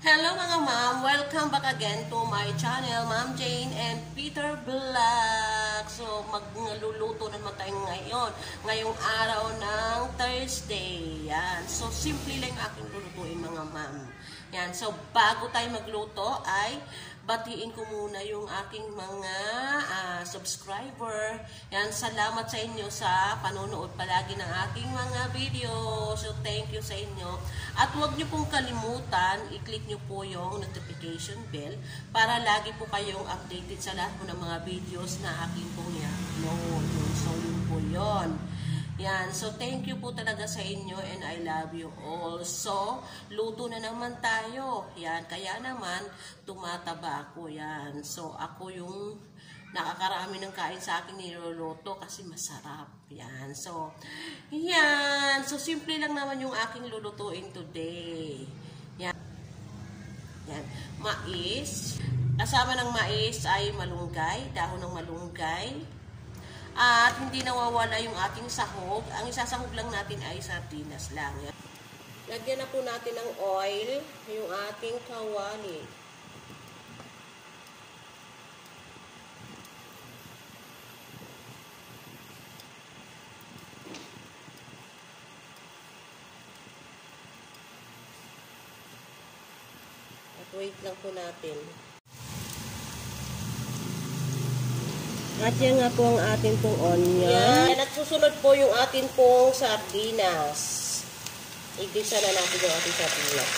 Hello mga ma'am! Welcome back again to my channel, Ma'am Jane and Peter Vlog. So, magluluto naman tayo ngayon. Ngayong araw ng Thursday. Yan. So, simple lang yung aking lulutuin mga ma'am. Yan. So, bago tayo magluto ay batiin ko muna yung aking mga subscriber. Yan. Salamat sa inyo sa panonood palagi ng aking mga video. So, thank you sa inyo. At huwag nyo pong kalimutan, i-click nyo po yung notification bell para lagi po kayong updated sa lahat po ng mga videos na aking pong i-upload. So, yun po yun. Yan. So, thank you po talaga sa inyo and I love you all. So, luto na naman tayo. Yan. Kaya naman, tumataba ako. Yan. So, ako yung nakakarami ng kain sa akin niluluto kasi masarap. Yan. So, yan. So, simple lang naman yung aking lulutuin today. Yan. Yan. Mais. Kasama ng mais ay malunggay, dahon ng malunggay. At hindi nawawala yung ating sahog. Ang isasahog lang natin ay sardinas lang. Yan. Lagyan na po natin ng oil yung ating kawali. Wait lang po natin. At yan nga po ang atin pong onion. Yan. At susunod po yung atin pong sardinas. Igisa na natin yung ating sardinas.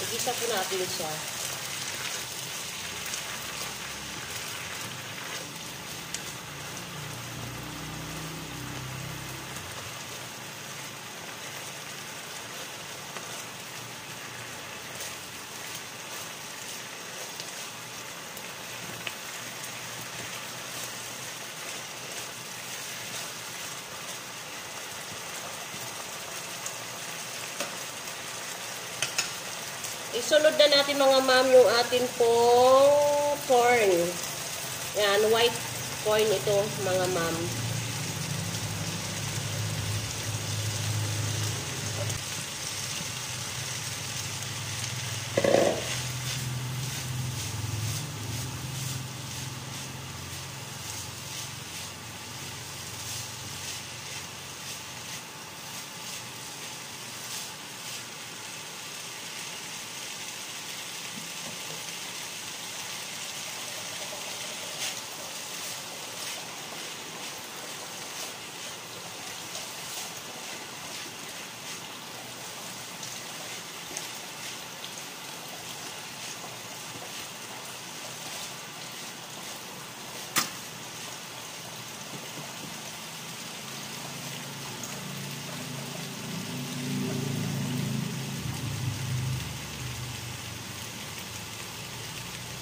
Igisa po natin siya. Isunod na natin mga ma'am yung atin pong corn. Yan, white corn ito mga ma'am.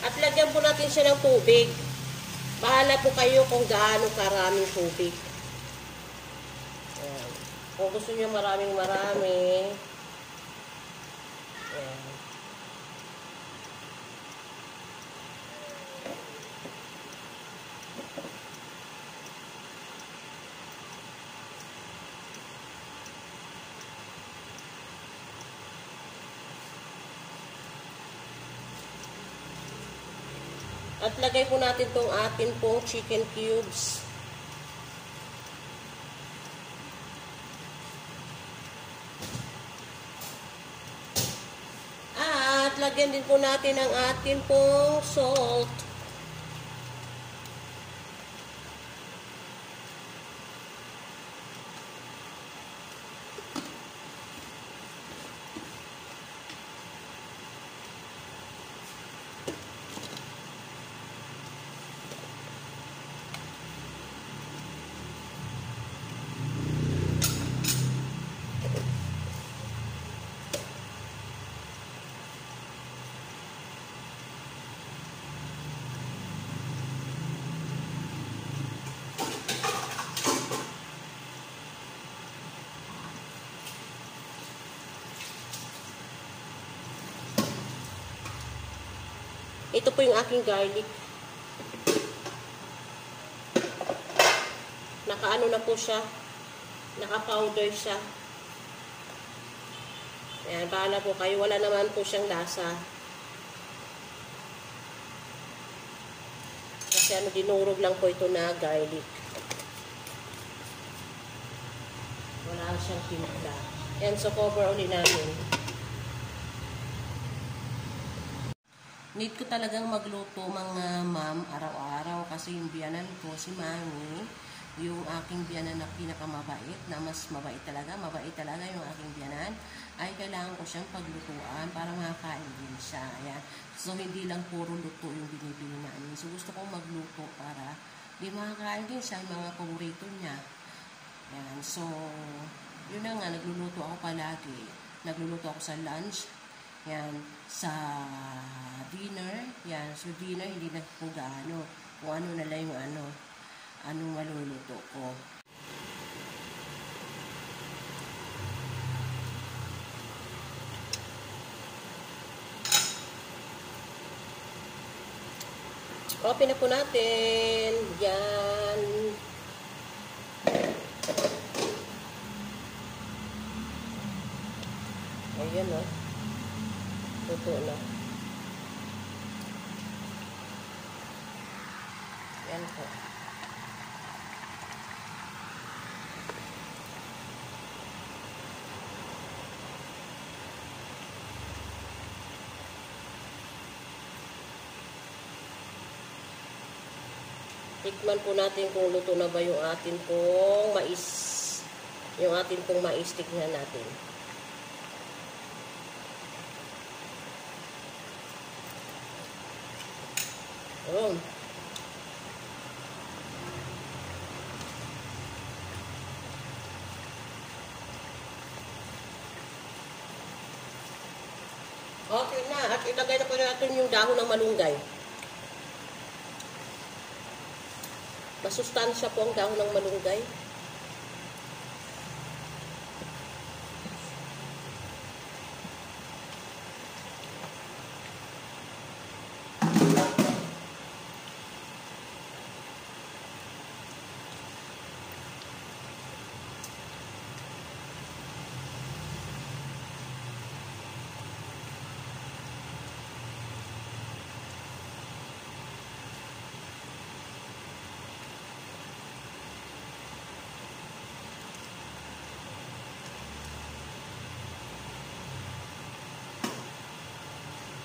At lagyan po natin siya ng tubig. Bahala po kayo kung gaano karaming tubig. Ayan. Kung gusto niyo maraming-marami. Ayan. At lagay po natin tong atin pong chicken cubes. At lagyan din po natin ang atin pong salt. Ito po yung aking garlic. Nakaano na po siya. Naka-powder siya. Yan, bahala po kayo. Wala naman po siyang lasa. Kasi ano, dinurog lang po ito na garlic. Wala siyang timpla. Yan, so cover ulit namin. Need ko talagang magluto mga ma'am araw-araw kasi yung biyanan ko, si Mami, yung aking biyanan na pinakamabait, na mas mabait talaga yung aking biyanan, ay kailangan ko siyang paglutuan para makakain din siya. Ayan. So, hindi lang puro luto yung binibili namin. So, gusto kong magluto para di makakain din siya yung mga paborito niya. Ayan. So, yun na nga, nagluluto ako palagi. Nagluluto ako sa lunch, yan, sa dinner, yan. So, dinner, hindi na po gaano. Kung ano na lang yung anong maluluto ko. Open na po natin. Yan. Ayan, o. Luto na. Yan po. Tikman po natin kung luto na ba yung atin pong mais. Yung atin pong mais, tignan natin. Oh. Okay na. At ilagay na po natin yung dahon ng malunggay. Masustansya po ang dahon ng malunggay.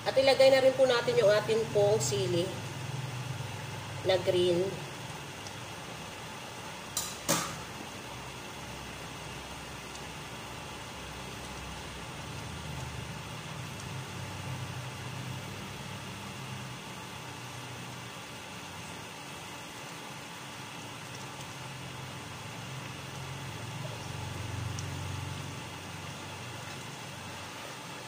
At ilagay na rin po natin yung atin pong sili na green.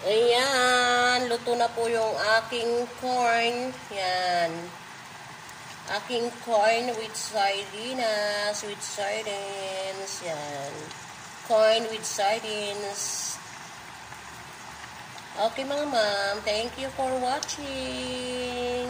Ayan, luto na po yung aking corn. Yan. Aking corn with sardines, Yan. Corn with sardines. Okay mga ma'am, thank you for watching.